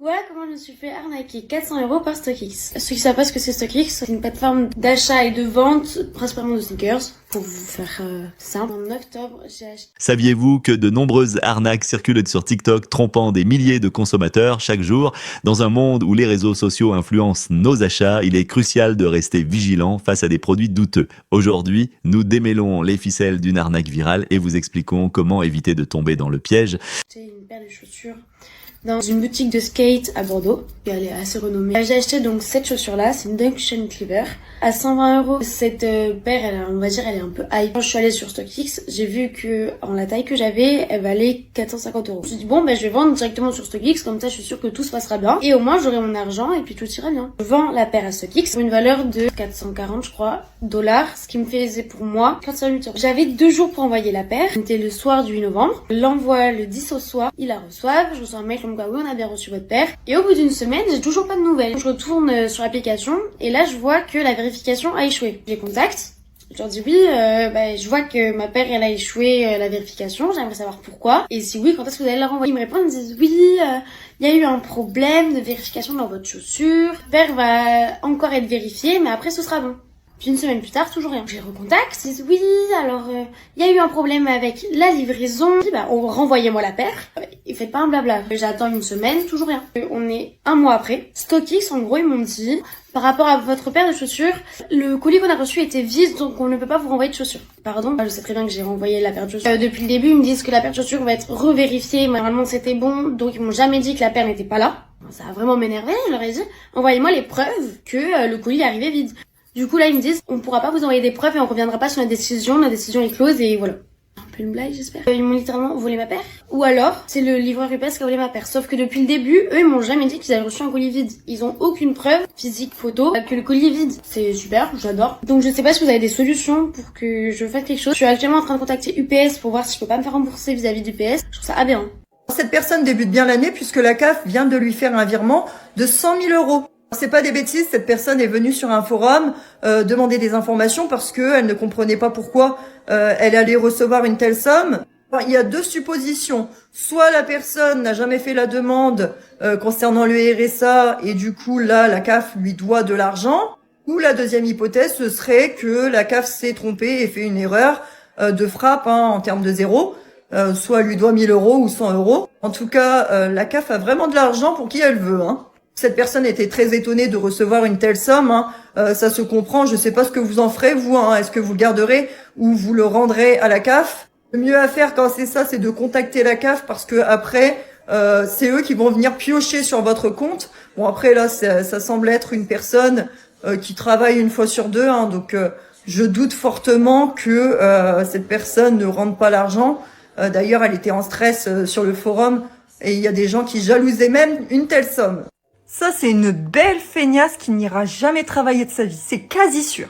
Ouais, comment je me suis fait arnaquer 400 € par StockX. Ceux qui savent pas ce que c'est StockX, c'est une plateforme d'achat et de vente, principalement de sneakers. Pour vous faire simple, en octobre, j'ai acheté... Saviez-vous que de nombreuses arnaques circulent sur TikTok, trompant des milliers de consommateurs chaque jour? Dans un monde où les réseaux sociaux influencent nos achats, il est crucial de rester vigilant face à des produits douteux. Aujourd'hui, nous démêlons les ficelles d'une arnaque virale et vous expliquons comment éviter de tomber dans le piège. J'ai une paire de chaussures dans une boutique de skate à Bordeaux, et elle est assez renommée. J'ai acheté donc cette chaussure-là, c'est une Dunction Cleaver, à 120 €. Cette paire, on va dire, elle est un peu hype. Quand je suis allée sur StockX, j'ai vu que, en la taille que j'avais, elle valait 450 €. Je me suis dit, bon, je vais vendre directement sur StockX, comme ça, je suis sûre que tout se passera bien. Et au moins, j'aurai mon argent, et puis tout ira bien. Je vends la paire à StockX pour une valeur de 440, je crois, dollars, ce qui me faisait pour moi 88 €. J'avais 2 jours pour envoyer la paire. C'était le soir du 8 novembre. L'envoie le 10 au soir. Ils la reçoivent. Je reçois un mail comme quoi, oui, on a bien reçu votre paire. Et au bout d'une semaine, j'ai toujours pas de nouvelles. Je retourne sur l'application, et là, je vois que la vérification a échoué. Je les contacte. Je leur dis oui, je vois que ma paire elle a échoué la vérification, j'aimerais savoir pourquoi. Et si oui, quand est-ce que vous allez la renvoyer? Ils me répondent, ils me disent oui, il y a eu un problème de vérification dans votre chaussure. La paire va encore être vérifiée, mais après ce sera bon. Puis une semaine plus tard, toujours rien. Je les recontacte, ils disent oui, alors il y a eu un problème avec la livraison. Renvoyez-moi la paire. Et faites pas un blabla. J'attends une semaine, toujours rien. On est un mois après. StockX, en gros, ils m'ont dit, par rapport à votre paire de chaussures, le colis qu'on a reçu était vide, donc on ne peut pas vous renvoyer de chaussures. Pardon, je sais très bien que j'ai renvoyé la paire de chaussures. Depuis le début, ils me disent que la paire de chaussures va être revérifiée. Normalement, c'était bon, donc ils m'ont jamais dit que la paire n'était pas là. Ça a vraiment m'énervé. Je leur ai dit, envoyez-moi les preuves que le colis est arrivé vide. Du coup, là, ils me disent, on pourra pas vous envoyer des preuves et on reviendra pas sur notre décision est close et voilà. Un peu une blague, j'espère. Ils m'ont littéralement volé ma paire. Ou alors, c'est le livreur UPS qui a volé ma paire. Sauf que depuis le début, eux, ils m'ont jamais dit qu'ils avaient reçu un colis vide. Ils ont aucune preuve, physique, photo, que le colis est vide. C'est super, j'adore. Donc, je sais pas si vous avez des solutions pour que je fasse quelque chose. Je suis actuellement en train de contacter UPS pour voir si je peux pas me faire rembourser vis-à-vis d'UPS. Je trouve ça aberrant. Cette personne débute bien l'année puisque la CAF vient de lui faire un virement de 100 000 €. C'est pas des bêtises, cette personne est venue sur un forum demander des informations parce que elle ne comprenait pas pourquoi elle allait recevoir une telle somme. Enfin, il y a deux suppositions. Soit la personne n'a jamais fait la demande concernant le RSA et du coup là la CAF lui doit de l'argent. Ou la deuxième hypothèse, ce serait que la CAF s'est trompée et fait une erreur de frappe en termes de zéro. Soit elle lui doit 1 000 € ou 100 €. En tout cas, la CAF a vraiment de l'argent pour qui elle veut. Cette personne était très étonnée de recevoir une telle somme. Ça se comprend. Je sais pas ce que vous en ferez, vous. Est-ce que vous le garderez ou vous le rendrez à la CAF? Le mieux à faire quand c'est ça, c'est de contacter la CAF parce que après, c'est eux qui vont venir piocher sur votre compte. Bon, après, là, ça semble être une personne qui travaille une fois sur deux. Donc, je doute fortement que cette personne ne rende pas l'argent. D'ailleurs, elle était en stress sur le forum et il y a des gens qui jalousaient même une telle somme. Ça, c'est une belle feignasse qui n'ira jamais travailler de sa vie. C'est quasi sûr.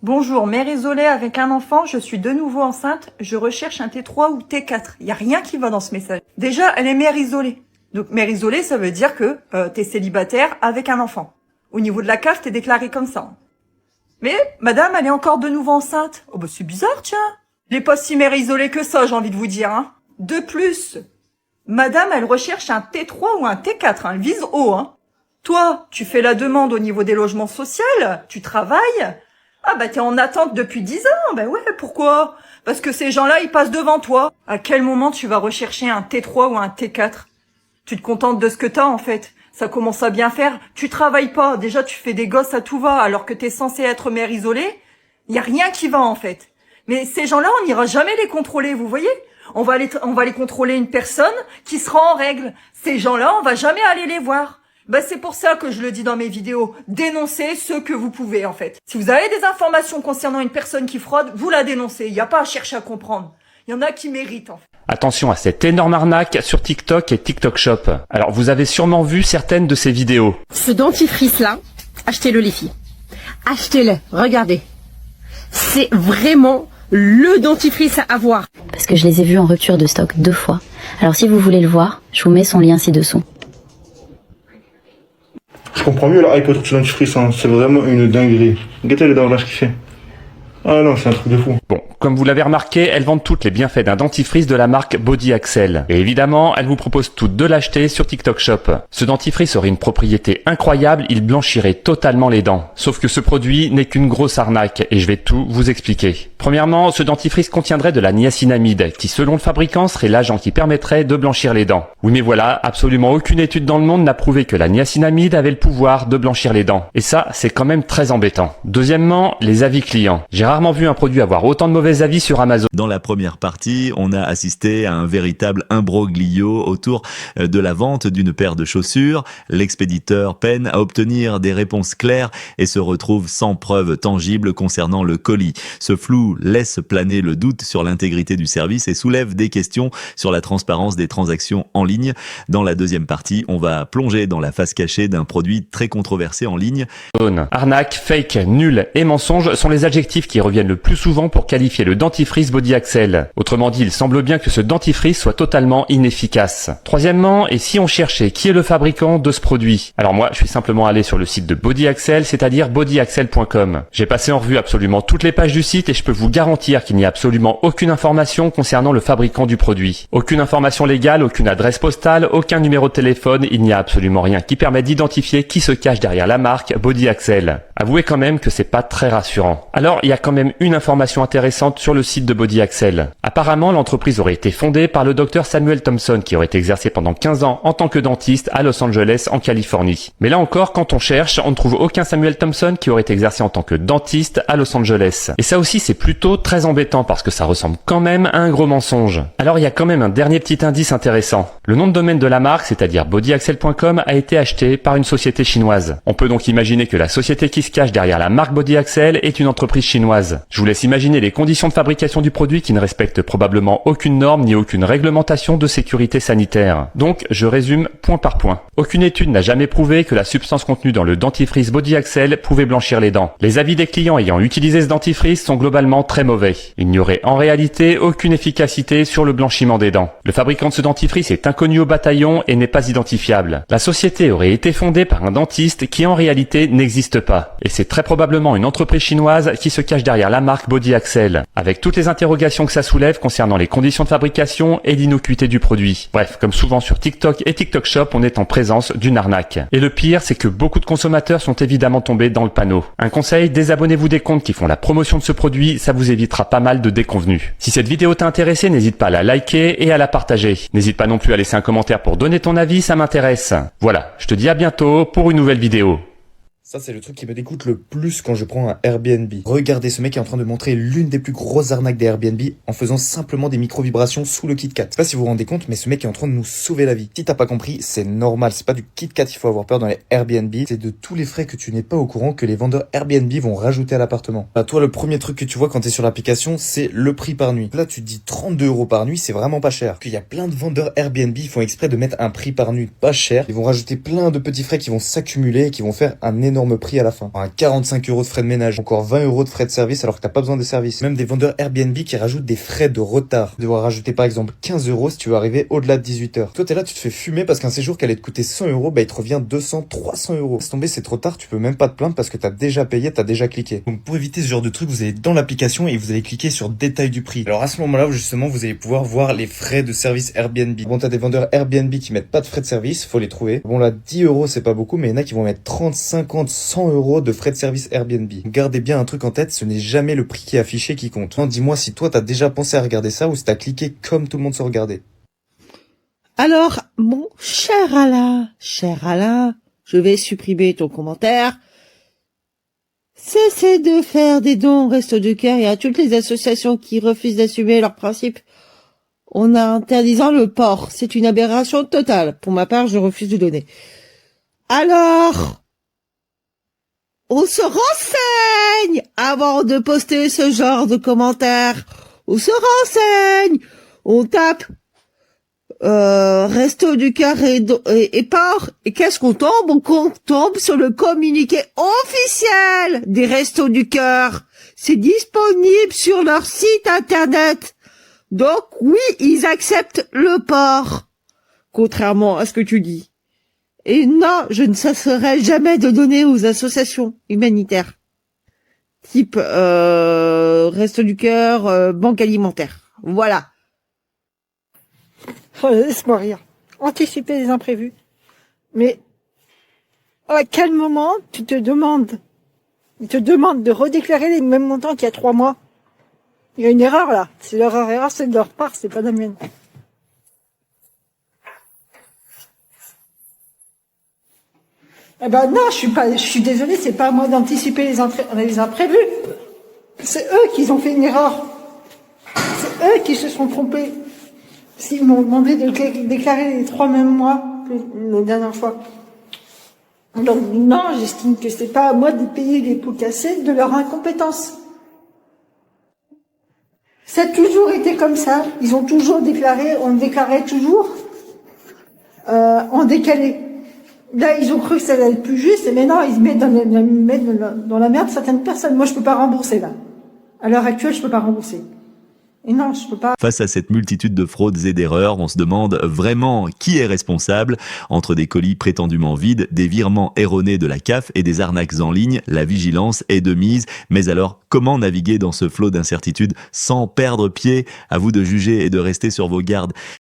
Bonjour, mère isolée avec un enfant, je suis de nouveau enceinte, je recherche un T3 ou T4. Il n'y a rien qui va dans ce message. Déjà, elle est mère isolée. Donc, mère isolée, ça veut dire que t'es célibataire avec un enfant. Au niveau de la CAF, t'es déclaré comme ça. Mais, madame, elle est encore de nouveau enceinte. Oh, bah, c'est bizarre, tiens. Elle est pas si mère isolée que ça, j'ai envie de vous dire. De plus, madame, elle recherche un T3 ou un T4, elle vise haut. Toi, tu fais la demande au niveau des logements sociaux, tu travailles. Ah bah t'es en attente depuis 10 ans, ben ouais, pourquoi? Parce que ces gens-là, ils passent devant toi. À quel moment tu vas rechercher un T3 ou un T4? Tu te contentes de ce que t'as en fait. Ça commence à bien faire. Tu travailles pas, déjà tu fais des gosses à tout va alors que t'es censé être mère isolée. Y a rien qui va en fait. Mais ces gens-là, on n'ira jamais les contrôler, vous voyez? On va les contrôler une personne qui sera en règle. Ces gens-là, on va jamais aller les voir. C'est pour ça que je le dis dans mes vidéos. Dénoncez ce que vous pouvez, en fait. Si vous avez des informations concernant une personne qui fraude, vous la dénoncez. Il n'y a pas à chercher à comprendre. Il y en a qui méritent, en fait. Attention à cette énorme arnaque sur TikTok et TikTok Shop. Alors, vous avez sûrement vu certaines de ces vidéos. Ce dentifrice-là, achetez-le les filles. Achetez-le, regardez. C'est vraiment le dentifrice à avoir. Parce que je les ai vus en rupture de stock 2 fois. Alors si vous voulez le voir, je vous mets son lien ci-dessous. Je comprends mieux la hype autour de ce dentifrice, c'est vraiment une dinguerie. Regardez les dents blanches qu'il fait. Ah non, c'est un truc de fou. Bon, Comme vous l'avez remarqué, elles vendent toutes les bienfaits d'un dentifrice de la marque Body Axel. Et évidemment, elles vous proposent toutes de l'acheter sur TikTok Shop. Ce dentifrice aurait une propriété incroyable, il blanchirait totalement les dents. Sauf que ce produit n'est qu'une grosse arnaque et je vais tout vous expliquer. Premièrement, ce dentifrice contiendrait de la niacinamide qui, selon le fabricant, serait l'agent qui permettrait de blanchir les dents. Oui mais voilà, absolument aucune étude dans le monde n'a prouvé que la niacinamide avait le pouvoir de blanchir les dents. Et ça, c'est quand même très embêtant. Deuxièmement, les avis clients. J'ai rarement vu un produit avoir autant de mauvais avis sur Amazon. Dans la première partie, on a assisté à un véritable imbroglio autour de la vente d'une paire de chaussures. L'expéditeur peine à obtenir des réponses claires et se retrouve sans preuve tangible concernant le colis. Ce flou laisse planer le doute sur l'intégrité du service et soulève des questions sur la transparence des transactions en ligne. Dans la deuxième partie, on va plonger dans la face cachée d'un produit très controversé en ligne. Arnaque, fake, nul et mensonge sont les adjectifs qui reviennent le plus souvent pour qualifier le dentifrice Body Axel. Autrement dit, il semble bien que ce dentifrice soit totalement inefficace. Troisièmement, et si on cherchait qui est le fabricant de ce produit? Alors moi, je suis simplement allé sur le site de Body Axel, c'est-à-dire bodyaxel.com. J'ai passé en revue absolument toutes les pages du site et je peux vous garantir qu'il n'y a absolument aucune information concernant le fabricant du produit. Aucune information légale, aucune adresse postale, aucun numéro de téléphone, il n'y a absolument rien qui permet d'identifier qui se cache derrière la marque Body Axel. Avouez quand même que c'est pas très rassurant. Alors, il y a quand même une information intéressante sur le site de Body Axel. Apparemment, l'entreprise aurait été fondée par le docteur Samuel Thompson qui aurait exercé pendant 15 ans en tant que dentiste à Los Angeles en Californie. Mais là encore, quand on cherche, on ne trouve aucun Samuel Thompson qui aurait exercé en tant que dentiste à Los Angeles. Et ça aussi, c'est plutôt très embêtant parce que ça ressemble quand même à un gros mensonge. Alors, il y a quand même un dernier petit indice intéressant. Le nom de domaine de la marque, c'est-à-dire bodyaxel.com, a été acheté par une société chinoise. On peut donc imaginer que la société qui se cache derrière la marque Body Axel est une entreprise chinoise. Je vous laisse imaginer les conditions de fabrication du produit qui ne respectent probablement aucune norme ni aucune réglementation de sécurité sanitaire. Donc, je résume point par point. Aucune étude n'a jamais prouvé que la substance contenue dans le dentifrice Body Axel pouvait blanchir les dents. Les avis des clients ayant utilisé ce dentifrice sont globalement très mauvais. Il n'y aurait en réalité aucune efficacité sur le blanchiment des dents. Le fabricant de ce dentifrice est inconnu au bataillon et n'est pas identifiable. La société aurait été fondée par un dentiste qui en réalité n'existe pas. Et c'est très probablement une entreprise chinoise qui se cache derrière la marque Body Axel, avec toutes les interrogations que ça soulève concernant les conditions de fabrication et l'innocuité du produit. Bref, comme souvent sur TikTok et TikTok Shop, on est en présence d'une arnaque. Et le pire, c'est que beaucoup de consommateurs sont évidemment tombés dans le panneau. Un conseil, désabonnez-vous des comptes qui font la promotion de ce produit, ça vous évitera pas mal de déconvenus. Si cette vidéo t'a intéressé, n'hésite pas à la liker et à la partager. N'hésite pas non plus à laisser un commentaire pour donner ton avis, ça m'intéresse. Voilà, je te dis à bientôt pour une nouvelle vidéo. Ça, c'est le truc qui me dégoûte le plus quand je prends un Airbnb. Regardez, ce mec est en train de montrer l'une des plus grosses arnaques des Airbnb en faisant simplement des micro-vibrations sous le KitKat. Je sais pas si vous vous rendez compte, mais ce mec est en train de nous sauver la vie. Si t'as pas compris, c'est normal. C'est pas du KitKat qu'il faut avoir peur dans les Airbnb. C'est de tous les frais que tu n'es pas au courant que les vendeurs Airbnb vont rajouter à l'appartement. Bah, toi, le premier truc que tu vois quand t'es sur l'application, c'est le prix par nuit. Là, tu te dis 32 € par nuit, c'est vraiment pas cher. Qu'il y a plein de vendeurs Airbnb, ils font exprès de mettre un prix par nuit pas cher. Ils vont rajouter plein de petits frais qui vont s'accumuler et qui vont faire un énorme prix à la fin. Un 45 € de frais de ménage, encore 20 € de frais de service alors que t'as pas besoin de service. Même des vendeurs Airbnb qui rajoutent des frais de retard. Tu dois rajouter par exemple 15 € si tu veux arriver au-delà de 18 h. Toi t'es là, tu te fais fumer parce qu'un séjour qui allait te coûter 100 €, bah il te revient 200, 300 €. Laisse tomber, c'est trop tard, tu peux même pas te plaindre parce que t'as déjà payé, t'as déjà cliqué. Donc pour éviter ce genre de truc, vous allez dans l'application et vous allez cliquer sur détail du prix. Alors à ce moment-là, justement, vous allez pouvoir voir les frais de service Airbnb. Bon, t'as des vendeurs Airbnb qui mettent pas de frais de service, faut les trouver. Bon là, 10 € c'est pas beaucoup, mais il y en a qui vont mettre 30, 50, 100 € de frais de service Airbnb. Gardez bien un truc en tête, ce n'est jamais le prix qui est affiché qui compte. Non, dis-moi si toi t'as déjà pensé à regarder ça ou si t'as cliqué comme tout le monde se regardait. Alors, mon cher Alain, je vais supprimer ton commentaire. Cessez de faire des dons au Resto du Cœur et à toutes les associations qui refusent d'assumer leurs principes en interdisant le porc. C'est une aberration totale. Pour ma part, je refuse de donner. Alors, on se renseigne avant de poster ce genre de commentaires. On se renseigne. On tape Resto du Cœur et porc. Et qu'est-ce qu'on tombe? On tombe sur le communiqué officiel des Restos du Cœur. C'est disponible sur leur site internet. Donc oui, ils acceptent le porc. Contrairement à ce que tu dis. Et non, je ne cesserai jamais de donner aux associations humanitaires. type Resto du Cœur, banque alimentaire. Voilà. Oh, laisse-moi rire. Anticiper les imprévus. Mais à quel moment ils te demandent de redéclarer les mêmes montants qu'il y a 3 mois? Il y a une erreur là. C'est leur erreur, c'est de leur part, c'est pas la mienne. Eh ben non, je suis désolée, c'est pas à moi d'anticiper les imprévus. C'est eux qui ont fait une erreur. C'est eux qui se sont trompés. S'ils m'ont demandé de déclarer les 3 mêmes mois que la dernière fois. Donc non, j'estime que c'est pas à moi de payer les pots cassés de leur incompétence. Ça a toujours été comme ça. Ils ont toujours déclaré, on déclarait toujours en décalé. Là, ils ont cru que ça allait être plus juste, mais non, ils mettent dans la merde certaines personnes. Moi, je peux pas rembourser, là. À l'heure actuelle, je peux pas rembourser. Et non, je peux pas. Face à cette multitude de fraudes et d'erreurs, on se demande vraiment qui est responsable. Entre des colis prétendument vides, des virements erronés de la CAF et des arnaques en ligne, la vigilance est de mise. Mais alors, comment naviguer dans ce flot d'incertitudes sans perdre pied? À vous de juger et de rester sur vos gardes.